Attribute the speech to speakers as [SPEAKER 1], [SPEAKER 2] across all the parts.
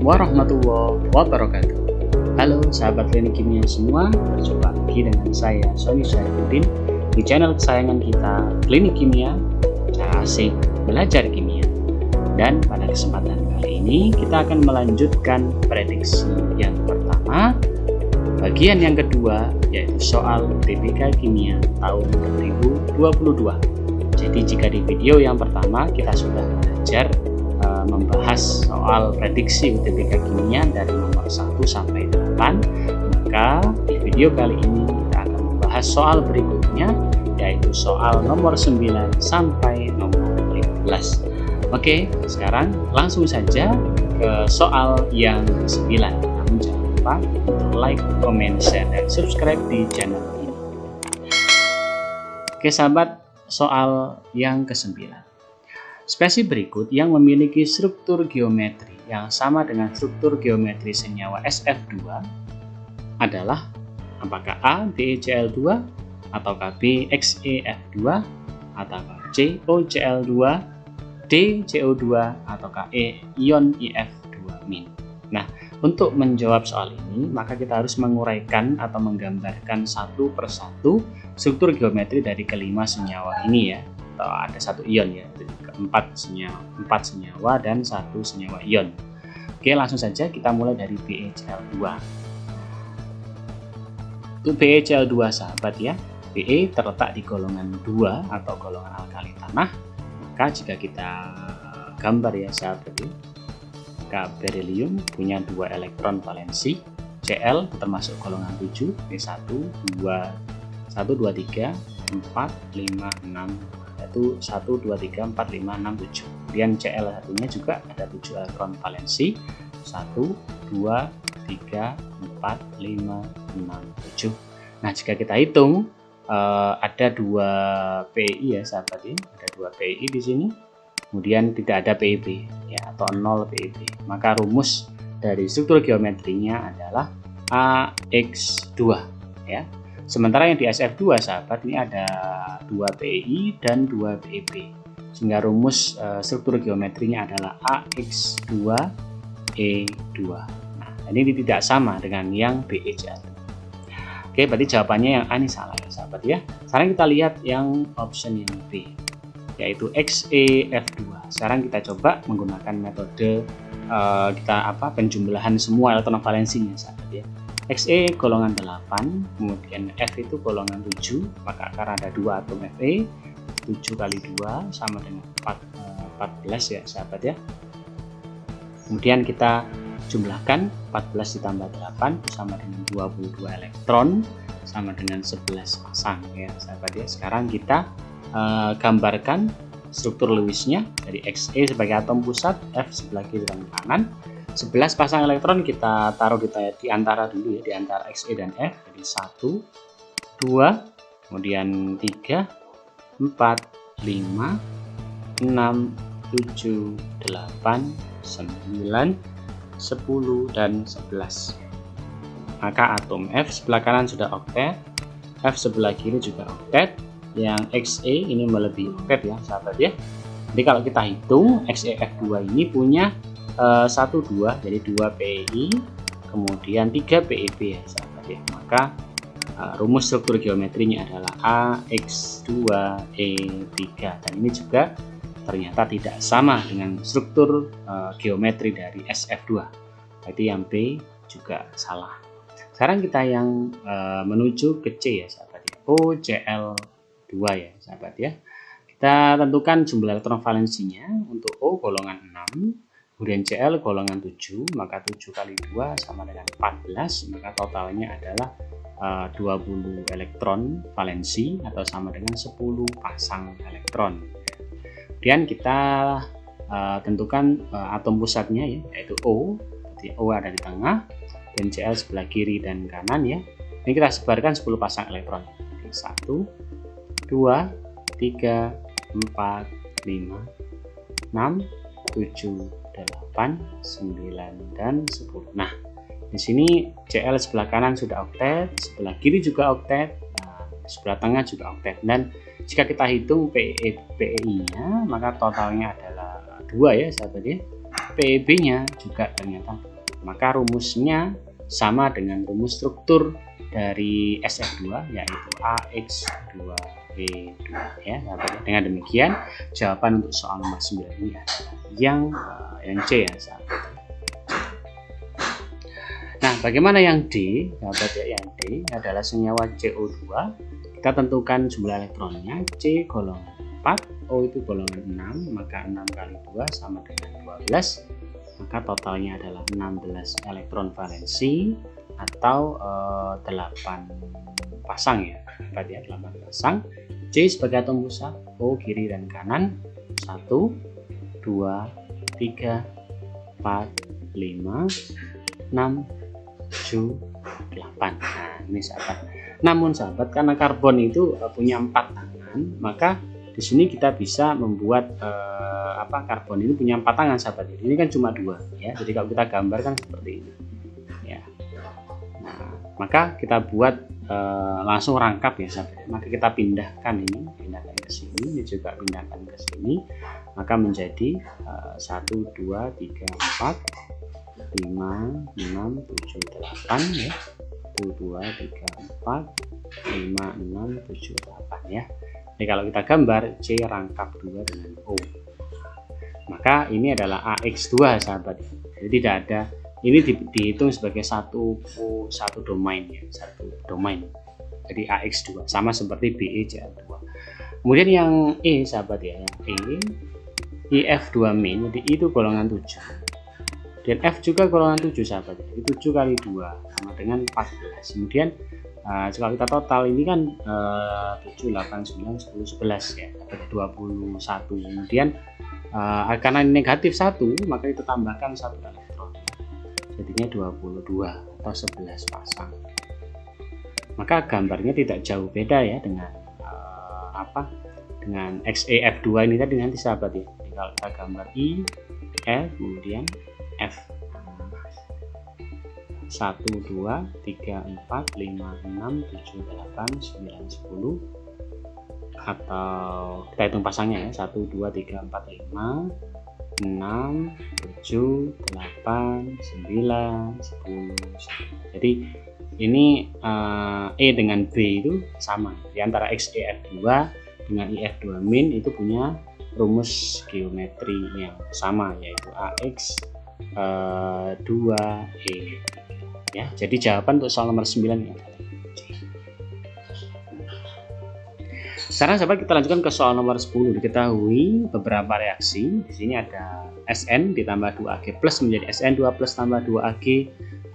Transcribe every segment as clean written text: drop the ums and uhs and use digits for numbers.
[SPEAKER 1] warahmatullahi wabarakatuh. Halo sahabat klinik kimia semua, berjumpa lagi dengan saya Sony Syarifuddin di channel kesayangan kita, Klinik Kimia, cara asik belajar kimia. Dan pada kesempatan kali ini kita akan melanjutkan prediksi yang pertama, bagian yang kedua, yaitu soal UTBK Kimia tahun 2022. Jadi jika di video yang pertama kita sudah belajar membahas soal prediksi UTBK Kimia dari nomor 1 sampai 8, maka di video kali ini kita akan membahas soal berikutnya, yaitu soal nomor 9 sampai nomor 15. Oke, sekarang langsung saja ke soal yang ke-9. Namun jangan lupa untuk like, comment, share, dan subscribe di channel ini. Oke sahabat, soal yang ke-9. Spesies berikut yang memiliki struktur geometri yang sama dengan struktur geometri senyawa SF2 adalah apakah A BeCl2 ataukah B XeF2 ataukah C OCl2, D CO2 ataukah E ion IF2-. Nah, untuk menjawab soal ini maka kita harus menguraikan atau menggambarkan satu persatu struktur geometri dari kelima senyawa ini ya. Atau ada satu ion ya, empat senyawa dan satu senyawa ion. Oke, langsung saja kita mulai dari BeCl2. Untuk BeCl2 sahabat ya, Be terletak di golongan 2 atau golongan alkali tanah. Maka jika kita gambar ya sahabat ya, maka berilium punya 2 elektron valensi, Cl termasuk golongan 7, B1, 2, 1, 2, 3, 4, 5, 6, yaitu 1, 2, 3, 4, 5, 6, 7. Kemudian Cl satunya juga ada 7 elektron valensi, 1, 2, 3, 4, 5, 6, 7. Nah, jika kita hitung ada 2 PI ya sahabat ya, ada 2 PI di sini. Kemudian tidak ada PIB ya, atau 0 PIB. Maka rumus dari struktur geometrinya adalah AX2 ya. Sementara yang di SF2 sahabat ini ada 2 PI dan 2 PIB. Sehingga rumus struktur geometrinya adalah AX2E2. Nah, ini tidak sama dengan yang BeCl2. Oke, berarti jawabannya yang A ini salah ya sahabat ya. Sekarang kita lihat yang option yang B, yaitu XeF2. Sekarang kita coba menggunakan metode penjumlahan semua elektron valensinya sahabat ya. Xe golongan 8, kemudian F itu golongan 7, maka karena ada 2 atom Fe, 7 kali 2 sama dengan 14 ya sahabat ya. Kemudian kita jumlahkan 14 ditambah 8 itu sama dengan 22 elektron, sama dengan 11 pasang ya sahabat ya. Sekarang kita gambarkan struktur Lewisnya dari Xe sebagai atom pusat, F sebelah kiri dan kanan. 11 pasang elektron kita taruh di antara dulu ya, di antara Xe dan F. Jadi 1, 2, kemudian 3, 4, 5, 6, 7, 8, 9, 10, dan 11. Maka atom F sebelah kanan sudah oktet, F sebelah kiri juga oktet. Yang Xe ini melebihi oktet ya sahabat ya. Jadi kalau kita hitung XeF2 ini punya 1, 2, jadi 2 PI, kemudian 3 PeB ya sahabat ya. Maka rumus struktur geometrinya adalah AX2E3, dan ini juga ternyata tidak sama dengan struktur geometri dari SF2. Berarti yang B juga salah. Sekarang kita yang menuju ke C ya sahabat ya, OCl2 ya sahabat ya. Kita tentukan jumlah elektron valensinya. Untuk O golongan 6, kemudian Cl golongan 7, maka 7 kali 2 sama dengan 14, maka totalnya adalah 20 elektron valensi atau sama dengan 10 pasang elektron. Kemudian kita tentukan atom pusatnya ya, yaitu O. Jadi O ada di tengah dan Cl sebelah kiri dan kanan ya. Ini kita sebarkan 10 pasang elektron. Jadi 1, 2, 3, 4, 5, 6, 7, 8, 9, dan 10. Nah, di sini Cl sebelah kanan sudah oktet, sebelah kiri juga oktet, sebelah tengah juga oktet. Dan jika kita hitung PeI-nya, maka totalnya adalah 2 ya sahabat ya. PeB-nya juga ternyata maka rumusnya sama dengan rumus struktur dari SF2 yaitu AX2E2 ya. Dengan demikian jawaban untuk soal nomor 9 ini adalah yang C ya sahabat. Nah, bagaimana yang D? Sahabat ya, yang D adalah senyawa CO2. Kita tentukan jumlah elektronnya, C golongan 4, O itu golongan 6, maka 6 kali 2 sama dengan 12, maka totalnya adalah 16 elektron valensi atau 8 pasang ya, sahabat ya, 8 pasang. C sebagai atom pusat, O kiri dan kanan, 1, 2, 3, 4, 5, 6, 7, 8. Nah, ini sahabat. Namun sahabat, karena karbon itu punya 4 tangan, maka di sini kita bisa membuat karbon ini punya 4 tangan sahabat. Ini kan cuma 2 ya. Jadi kalau kita gambarkan seperti ini. Ya. Nah, maka kita buat langsung rangkap ya sahabat. Maka kita pindahkan ke sini, ini juga pindahkan ke sini. Maka menjadi 1, 2, 3, 4, 5, 6, 7, 8 ya. 1, 2, 3, 4, 5, 6, 7, 8 ya. Jadi kalau kita gambar C rangkap 2 dengan O, maka ini adalah AX2 sahabat. Jadi tidak ada, ini dihitung sebagai satu domain ya, satu domain. Jadi AX2 sama seperti BeCl2. Kemudian yang E sahabat ya, yang E IF2 min, jadi itu golongan 7. Dan F juga golongan 7 sahabat. Jadi 7 kali 2 sama dengan 14. Kemudian kalau kita total ini kan 7, 8, 9, 10, 11 ya, 21. Kemudian karena ini negatif 1, maka itu tambahkan 1 elektron. Jadinya 22 atau 11 pasang. Maka gambarnya tidak jauh beda ya dengan dengan XeF2 ini tadi nanti sahabat ya. Jadi kalau kita gambar I, F, kemudian F 1, 2, 3, 4, 5, 6, 7, 8, 9, 10 atau kita hitung pasangnya ya, 1, 2, 3, 4, 5, 6, 7, 8, 9, 10. Jadi ini E dengan B itu sama di antara XeF2 dengan IF2 min itu punya rumus geometri yang sama yaitu AX2E ya. Jadi jawaban untuk soal nomor 9 ini. Sekarang sahabat kita lanjutkan ke soal nomor 10. Diketahui beberapa reaksi. Di sini ada SN ditambah 2Ag plus menjadi SN2 plus tambah 2Ag,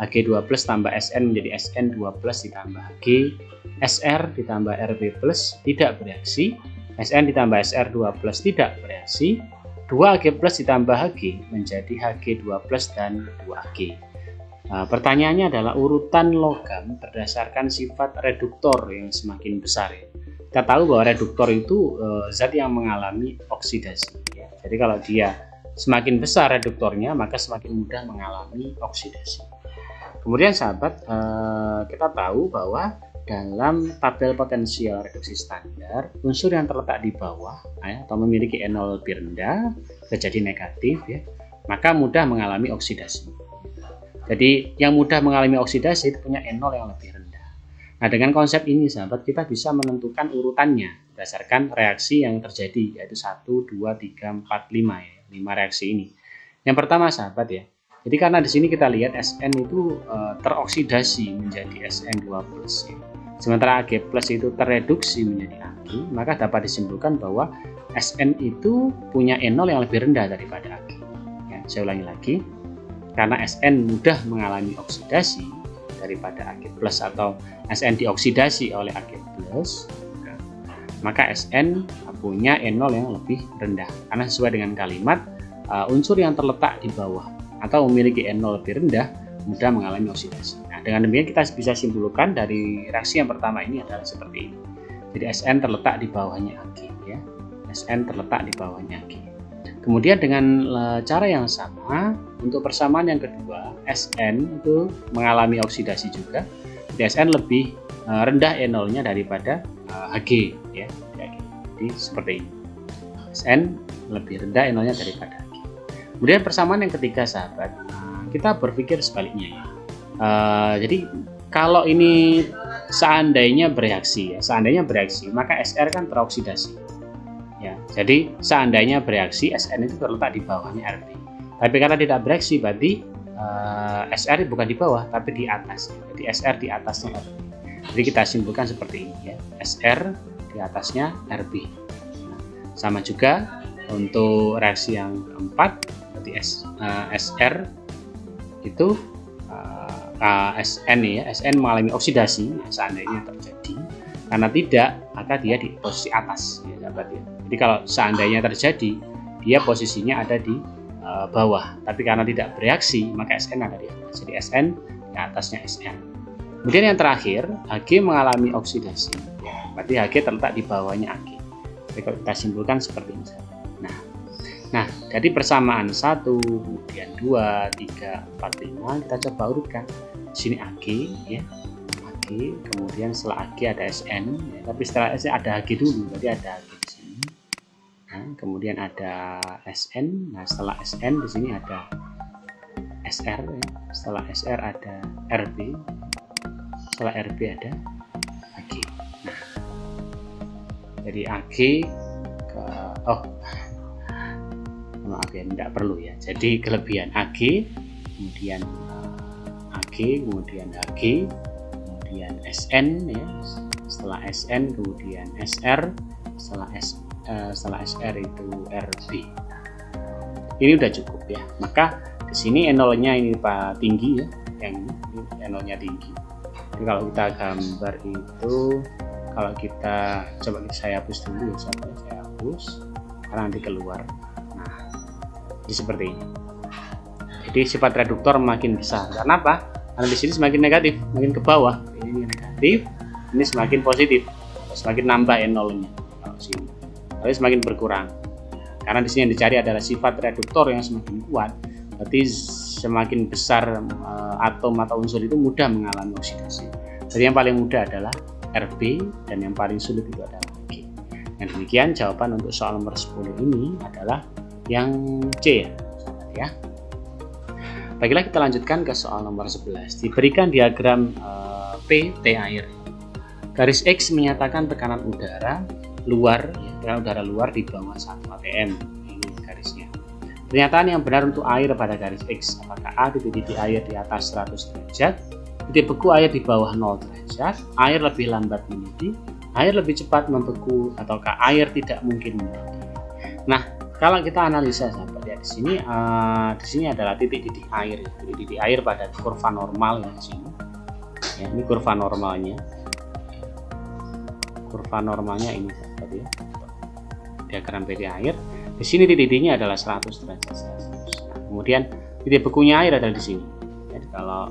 [SPEAKER 1] Ag2 plus tambah SN menjadi SN2 plus ditambah Ag, SR ditambah Rb plus tidak bereaksi, Sn ditambah Sr2 plus tidak bereaksi, 2Ag plus ditambah Hg menjadi Hg2 plus dan 2Ag. Pertanyaannya adalah urutan logam berdasarkan sifat reduktor yang semakin besar ya. Kita tahu bahwa reduktor itu zat yang mengalami oksidasi ya. Jadi kalau dia semakin besar reduktornya maka semakin mudah mengalami oksidasi. Kemudian sahabat, kita tahu bahwa dalam tabel potensial reduksi standar, unsur yang terletak di bawah ya, atau memiliki N0 lebih rendah, terjadi negatif ya, maka mudah mengalami oksidasi. Jadi yang mudah mengalami oksidasi itu punya N0 yang lebih rendah. Nah, dengan konsep ini sahabat, kita bisa menentukan urutannya berdasarkan reaksi yang terjadi, yaitu 1, 2, 3, 4, 5 ya, 5 reaksi ini. Yang pertama sahabat ya, jadi karena di sini kita lihat Sn itu teroksidasi menjadi Sn2+. Ya. Sementara Ag+ itu tereduksi menjadi Ag, maka dapat disimpulkan bahwa Sn itu punya N0 yang lebih rendah daripada Ag. Ya, saya ulangi lagi, karena Sn mudah mengalami oksidasi daripada Ag+ atau Sn dioksidasi oleh Ag+, maka Sn punya N0 yang lebih rendah. Karena sesuai dengan kalimat unsur yang terletak di bawah atau memiliki N0 lebih rendah mudah mengalami oksidasi. Nah, dengan demikian kita bisa simpulkan dari reaksi yang pertama ini adalah seperti ini. Jadi Sn terletak di bawahnya Ag ya. Sn terletak di bawahnya Ag. Kemudian dengan cara yang sama untuk persamaan yang kedua, Sn itu mengalami oksidasi juga. Jadi Sn lebih rendah N0-nya daripada Hg ya. Jadi seperti ini. Sn lebih rendah N0-nya daripada Hg. Kemudian persamaan yang ketiga sahabat, kita berpikir sebaliknya ya. Jadi kalau ini seandainya bereaksi maka SR kan teroksidasi ya. Jadi seandainya bereaksi, SN itu terletak di bawahnya Rb. Tapi karena tidak bereaksi, berarti SR bukan di bawah tapi di atas. Jadi SR di atasnya Rb. Jadi kita simpulkan seperti ini ya, SR di atasnya Rb. Nah, sama juga untuk reaksi yang keempat, berarti SR itu SN ya, SN mengalami oksidasi ya, seandainya terjadi. Karena tidak, maka dia di posisi atas ya, sahabat ya. Jadi kalau seandainya terjadi, dia posisinya ada di bawah. Tapi karena tidak bereaksi, maka SN ada di atas. Jadi SN di atasnya SN. Kemudian yang terakhir, Hg mengalami oksidasi. Ya, berarti Hg terletak di bawahnya Ag. Jadi kalau kita simpulkan seperti ini. Nah, dari persamaan 1, kemudian 2, 3, 4, 5, kita coba urutkan. Di sini Ag, ya. Ag, kemudian setelah Ag ada Sn, ya. Tapi setelah Sn ada Hg dulu, berarti ada Hg di sini. Nah, kemudian ada Sn. Nah, setelah Sn di sini ada Sr, ya. Setelah Sr ada Rb. Setelah Rb ada Ag. Nah, jadi Ag maaf ya, tidak perlu ya. Jadi kelebihan Ag, kemudian Ag, kemudian Hg, kemudian Sn ya. Setelah Sn kemudian Sr, setelah Sr itu Rb. Ini udah cukup ya. Maka di sini NO-nya ini Pak tinggi ya, yang ini NO-nya tinggi. Jadi kalau kita gambar itu, kalau kita coba saya hapus dulu ya, saya hapus karena nanti keluar. Jadi seperti ini. Jadi sifat reduktor makin besar. Karena apa? Karena di sini semakin negatif, makin ke bawah. Ini negatif, ini semakin positif, semakin nambah nolnya. Kalau sini, tapi semakin berkurang. Karena di sini yang dicari adalah sifat reduktor yang semakin kuat. Berarti semakin besar atom atau unsur itu mudah mengalami oksidasi. Jadi yang paling mudah adalah Rb dan yang paling sulit itu adalah Ag. Dan demikian jawaban untuk soal nomor 10 ini adalah yang C ya. Baiklah, kita lanjutkan ke soal nomor 11. Diberikan diagram PT air. Garis X menyatakan tekanan udara luar ya, tekanan udara luar di bawah 1 atm. Ini garisnya. Pernyataan yang benar untuk air pada garis X, apakah A titik air di atas 100 derajat, titik beku air di bawah 0 derajat, air lebih lambat mendidih, air lebih cepat membeku, ataukah air tidak mungkin mendidih. Nah, kalau kita analisa sahabat ya, di sini adalah titik-titik air, titik-titik air pada kurva normal ya di sini. Ya, ini kurva normalnya. Kurva normalnya ini sahabat ya. Diagram PT air. Di sini titik-titiknya adalah 100 derajat Celcius. Nah, kemudian titik bekunya air adalah di sini. Jadi kalau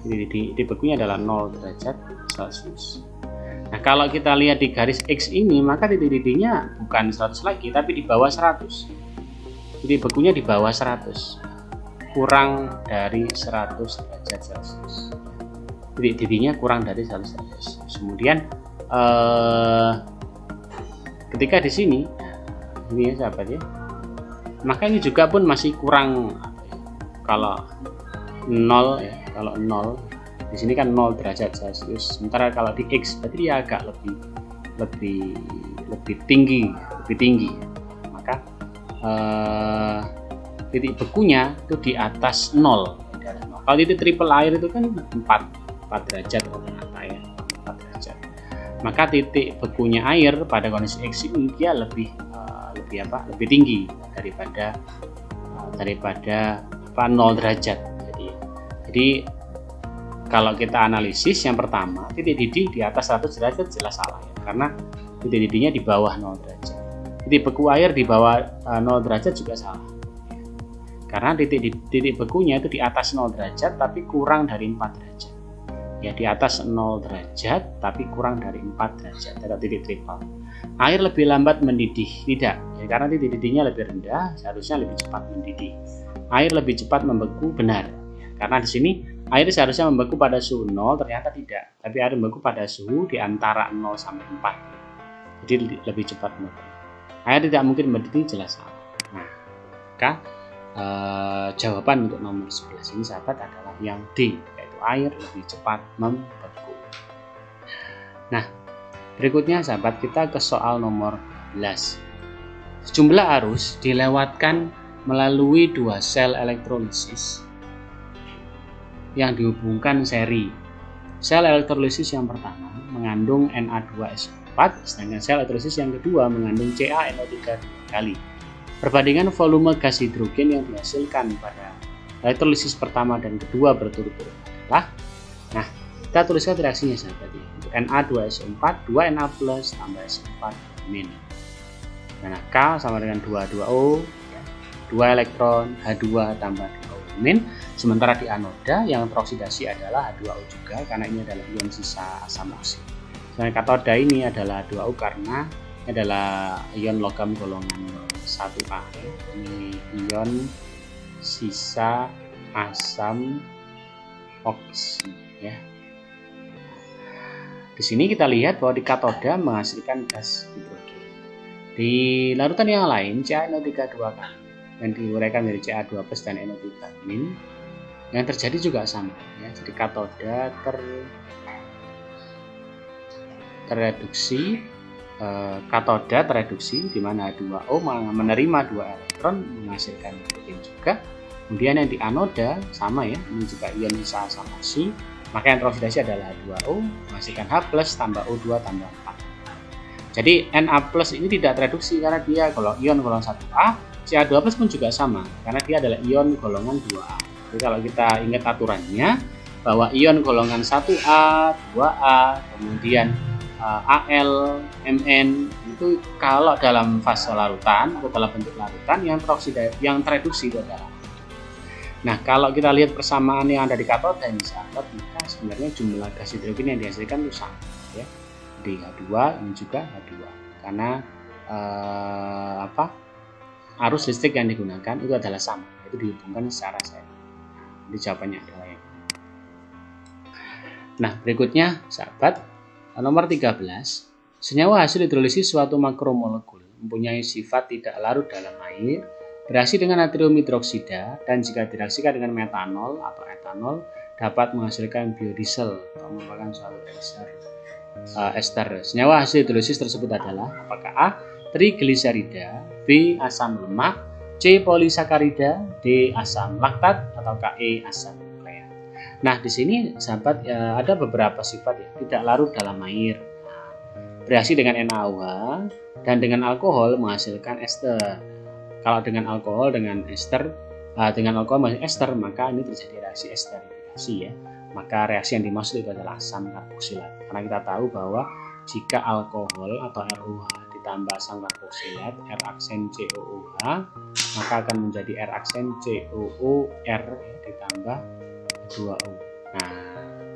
[SPEAKER 1] titik bekunya adalah 0 derajat Celcius. Nah, kalau kita lihat di garis X ini, maka titik-titiknya bukan 100 lagi, tapi di bawah 100. Titik bekunya di bawah 100. Kurang dari 100 derajat Celcius. Titik-titiknya kurang dari 100 derajat Celcius. Kemudian, ketika di sini, ini ya sahabat ya, maka ini juga pun masih kurang. Kalau 0 ya, kalau 0. Di sini kan 0 derajat Celcius. Sementara kalau di X berarti dia agak lebih tinggi. Maka titik bekunya itu di atas 0. Kalau titik triple air itu kan 4 derajat rata ya, 4 derajat. Maka titik bekunya air pada kondisi X ini dia lebih tinggi daripada 0 derajat. Jadi kalau kita analisis yang pertama, titik didih di atas 100 derajat jelas salah ya, karena titik didihnya di bawah 0 derajat. Titik beku air di bawah 0 derajat juga salah. Karena titik bekunya itu di atas 0 derajat tapi kurang dari 4 derajat. Ya, di atas 0 derajat tapi kurang dari 4 derajat. Ada titik triple. Air lebih lambat mendidih, tidak. Ya, karena titik didihnya lebih rendah, seharusnya lebih cepat mendidih. Air lebih cepat membeku, benar. Ya, karena di sini air seharusnya membeku pada suhu 0, ternyata tidak. Tapi air membeku pada suhu di antara 0 sampai 4. Jadi lebih cepat membeku. Air tidak mungkin mendidih, jelas salah. Nah, maka jawaban untuk nomor 11 ini sahabat adalah yang D, yaitu air lebih cepat membeku. Nah, berikutnya sahabat kita ke soal nomor 11. Sejumlah arus dilewatkan melalui dua sel elektrolisis yang dihubungkan seri. Sel elektrolisis yang pertama mengandung Na2SO4, sedangkan sel elektrolisis yang kedua mengandung CaNO3 kali. Perbandingan volume gas hidrogen yang dihasilkan pada elektrolisis pertama dan kedua berturut-turut adalah, nah, kita tuliskan reaksinya sahabat ya. Untuk Na2SO4, 2Na plus tambah SO4 min. Nah, K sama dengan 2O, ya, 2 elektron, H2 tambah 2O min. Sementara di anoda yang teroksidasi adalah H2O juga, karena ini adalah ion sisa asam oksid. Sedangkan katoda ini adalah H2O karena adalah ion logam golongan 1A, ini ion sisa asam oksida ya. Di sini kita lihat bahwa di katoda menghasilkan gas hidrogen. Di larutan yang lain CaNO3 2 kali yang diuraikan menjadi Ca2+ dan NO3-. Yang terjadi juga sama ya. Jadi katoda tereduksi, katoda tereduksi di mana H2O menerima 2 elektron menghasilkan hidrogen juga. Kemudian yang di anoda sama ya, ini juga ion sisa asam oksid, maka yang teroksidasi adalah H2O menghasilkan H+ tambah O2 tambah 4. Jadi Na+ ini tidak tereduksi karena dia ion golongan 1A. Ca2+ pun juga sama karena dia adalah ion golongan 2A. Jadi kalau kita ingat aturannya bahwa ion golongan 1A, 2A, kemudian Al, Mn itu kalau dalam fase larutan atau dalam bentuk larutan yang tereduksi itu adalah. Nah, kalau kita lihat persamaan yang ada di katoda ini sahabat, maka sebenarnya jumlah gas hidrogen yang dihasilkan itu sama ya. Di H2 ini juga H2 karena arus listrik yang digunakan itu adalah sama, itu dihubungkan secara seri. Jadi jawabannya adalah yang ini. Nah, berikutnya sahabat, nomor 13, senyawa hasil hidrolisis suatu makromolekul mempunyai sifat tidak larut dalam air, bereaksi dengan natrium hidroksida, dan jika direaksikan dengan metanol atau etanol dapat menghasilkan biodiesel atau merupakan suatu ester. Senyawa hasil hidrolisis tersebut adalah apakah A. trigliserida, B. asam lemak, C. polisakarida, D. asam laktat, atau E. asam nukleat. Nah, di sini sahabat ada beberapa sifat ya, tidak larut dalam air, bereaksi dengan NaOH dan dengan alkohol menghasilkan ester. Kalau dengan alkohol dengan alkohol menghasilkan ester, maka ini terjadi reaksi esterifikasi ya. Maka reaksi yang dimaksud itu adalah asam karboksilat. Karena kita tahu bahwa jika alkohol atau RUH ditambah asam karboksilat, R aksen COOH, maka akan menjadi R aksen COOR ditambah 2O. Nah,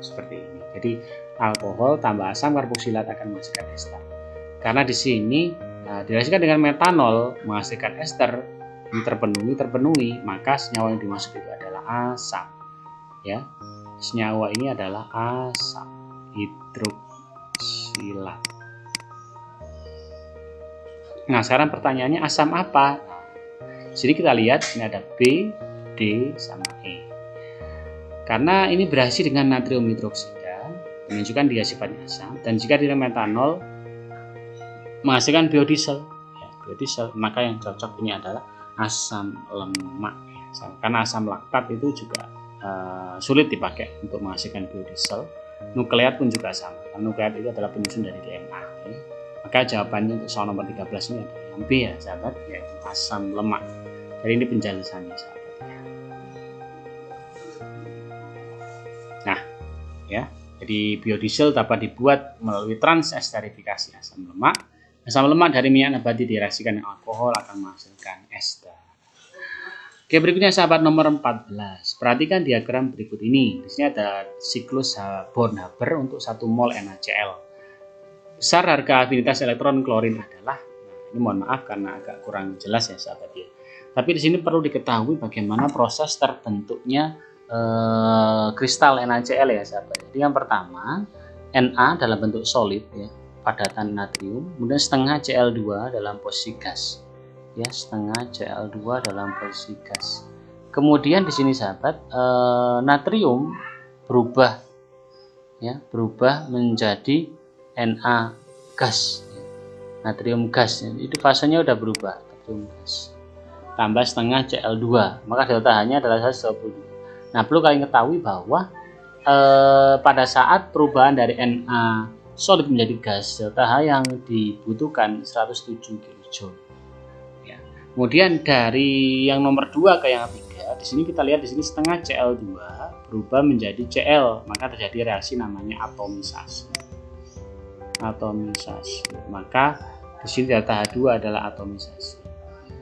[SPEAKER 1] seperti ini. Jadi alkohol tambah asam karboksilat akan menghasilkan ester. Karena di sini direaksikan dengan metanol menghasilkan ester, ini terpenuhi, maka senyawa yang dimaksud itu adalah asam. Ya, senyawa ini adalah asam hidroksilat. Nah, sekarang pertanyaannya asam apa? Jadi kita lihat ini ada B, D, sama E. Karena ini bereaksi dengan natrium hidroksida, menunjukkan dia sifatnya asam, dan jika dengan metanol menghasilkan biodiesel, ya, biodiesel, maka yang cocok ini adalah asam lemak. Ya. Karena asam laktat itu juga sulit dipakai untuk menghasilkan biodiesel. Nukleat pun juga sama, karena nukleat itu adalah penyusun dari DNA. Ya. Maka jawabannya untuk soal nomor 13 ini adalah yang B ya sahabat, yaitu asam lemak. Jadi ini penjelasannya sahabat. Nah, ya, jadi biodiesel dapat dibuat melalui transesterifikasi asam lemak. Asam lemak dari minyak nabati direaksikan dengan alkohol akan menghasilkan ester. Oke, berikutnya sahabat nomor 14. Perhatikan diagram berikut ini. Di sini ada siklus Born-Haber untuk 1 mol NaCl. Besar harga afinitas elektron klorin adalah, ini mohon maaf karena agak kurang jelas ya sahabat ya. Tapi di sini perlu diketahui bagaimana proses terbentuknya kristal NaCl ya sahabat. Jadi yang pertama, Na dalam bentuk solid ya, padatan natrium, kemudian setengah Cl2 dalam posisi gas. ya, setengah Cl2 dalam posisi gas. Kemudian di sini sahabat, natrium berubah ya, berubah menjadi Na gas. Natrium gas itu fasenya udah berubah, natrium gas. Tambah setengah Cl2, maka delta H-nya adalah 122. Nah, perlu kalian ketahui bahwa pada saat perubahan dari Na solid menjadi gas, delta H yang dibutuhkan 107 kJ. Ya. Kemudian dari yang nomor 2 ke yang 3, di sini kita lihat di sini setengah Cl2 berubah menjadi Cl, maka terjadi reaksi namanya atomisasi. Maka di sini delta H2 adalah atomisasi.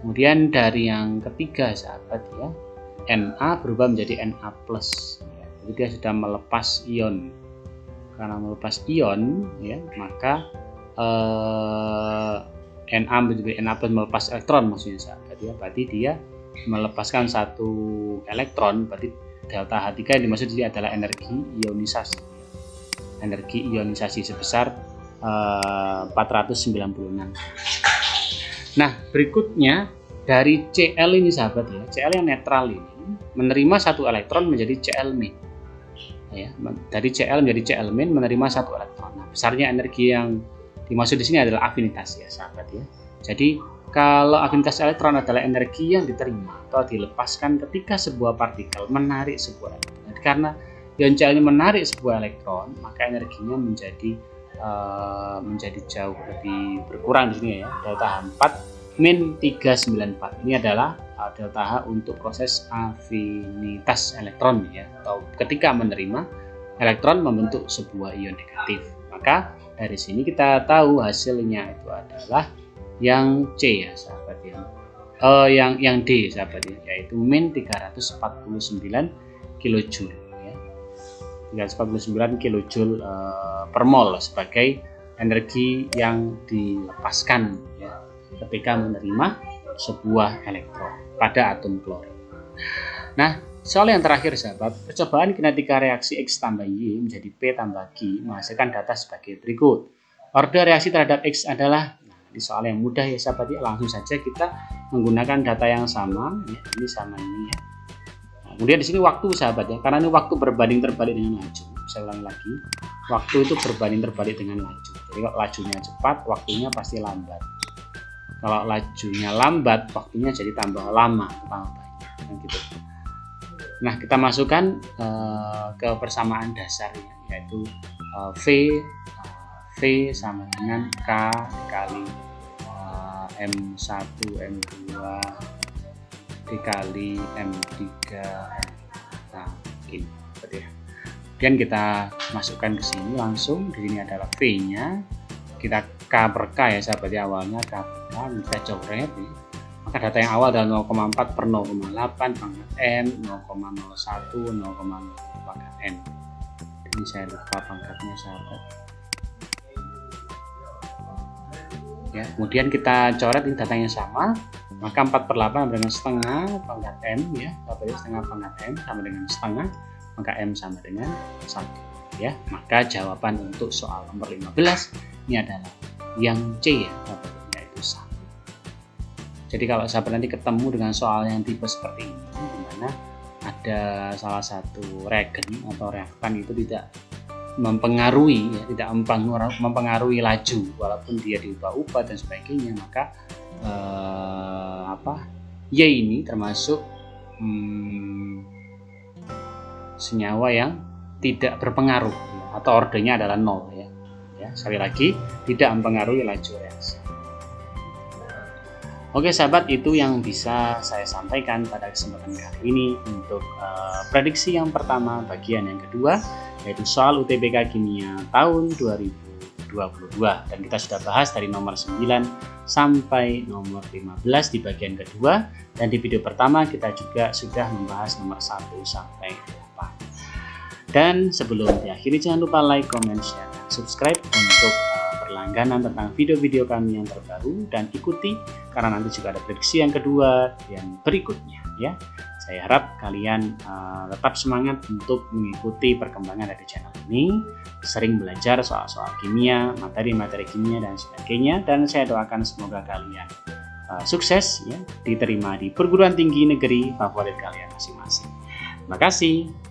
[SPEAKER 1] Kemudian dari yang ketiga sahabat ya, Na berubah menjadi Na+. Ya. Jadi dia sudah melepas ion. Karena melepas ion ya, maka Na menjadi Na+ melepas elektron maksudnya sahabat ya. Berarti dia melepaskan satu elektron, berarti delta H3 yang dimaksud di sini adalah energi ionisasi. Energi ionisasi sebesar 496. Nah, berikutnya dari Cl ini sahabat ya, Cl yang netral ini menerima satu elektron menjadi Cl-. Ya, dari Cl menjadi Cl- menerima satu elektron. Nah, besarnya energi yang dimaksud di sini adalah afinitas ya sahabat ya. Jadi kalau afinitas elektron adalah energi yang diterima atau dilepaskan ketika sebuah partikel menarik sebuah elektron. Jadi, karena ion Cl ini menarik sebuah elektron, maka energinya menjadi jauh lebih berkurang di sini ya. Delta H4 min 394. Ini adalah delta H untuk proses afinitas elektron ya, atau ketika menerima elektron membentuk sebuah ion negatif. Maka dari sini kita tahu hasilnya itu adalah yang C ya sahabat ya. Yang D sahabat ya, yaitu min 349 kJ ya. 349 kJ per mol sebagai energi yang dilepaskan ya ketika menerima sebuah elektron pada atom klorin. Nah, soal yang terakhir sahabat, percobaan kinetika reaksi X tambah Y menjadi P tambah Q menghasilkan data sebagai berikut. Order reaksi terhadap X adalah, di soal yang mudah ya sahabat ya, langsung saja kita menggunakan data yang sama ya, ini sama ini ya. Nah, kemudian di sini waktu sahabat ya, karena ini waktu berbanding terbalik dengan laju. Saya ulangi lagi, waktu itu berbanding terbalik dengan laju. Jadi kalau lajunya cepat, waktunya pasti lambat. Kalau lajunya lambat, waktunya jadi tambah lama, tambah banyak gitu. Nah, kita masukkan ke persamaan dasarnya, yaitu V sama dengan K dikali M1 M2 dikali M3 nah gini seperti ya. Kemudian kita masukkan ke sini langsung. Di sini adalah V-nya, kita K per K ya sahabat ya, awalnya K per K, kita coret ya. Maka data yang awal adalah 0,4 per 0,8 pangkat M, 0,01 0,0 pangkat M. Ini saya lupa pangkatnya sahabat ya. Kemudian kita coret, ini datanya sama, maka 4 per 8 sama dengan setengah pangkat M ya, setengah pangkat M sama dengan setengah, maka M sama dengan 1 ya. Maka jawaban untuk soal nomor 15 ini adalah yang C ya, yaitu 1. Jadi kalau sahabat nanti ketemu dengan soal yang tipe seperti ini, di mana ada salah satu reagen atau reaktan itu tidak mempengaruhi ya, tidak mempengaruhi laju walaupun dia diubah-ubah dan sebagainya, maka Y ini termasuk senyawa yang tidak berpengaruh ya, atau ordernya adalah 0 ya. Sekali lagi, tidak mempengaruhi laju reaksi. Oke sahabat, itu yang bisa saya sampaikan pada kesempatan kali ini untuk prediksi yang pertama bagian yang kedua, yaitu soal UTBK Kimia tahun 2022. Dan kita sudah bahas dari nomor 9 sampai nomor 15 di bagian kedua, dan di video pertama kita juga sudah membahas nomor 1 sampai 8. Dan sebelum diakhiri, jangan lupa like, comment, share, dan subscribe untuk berlangganan tentang video-video kami yang terbaru, dan ikuti karena nanti juga ada prediksi yang kedua yang berikutnya ya. Saya harap kalian tetap semangat untuk mengikuti perkembangan dari channel ini, sering belajar soal-soal kimia, materi-materi kimia dan sebagainya, dan saya doakan semoga kalian sukses ya, diterima di perguruan tinggi negeri favorit kalian masing-masing. Terima kasih.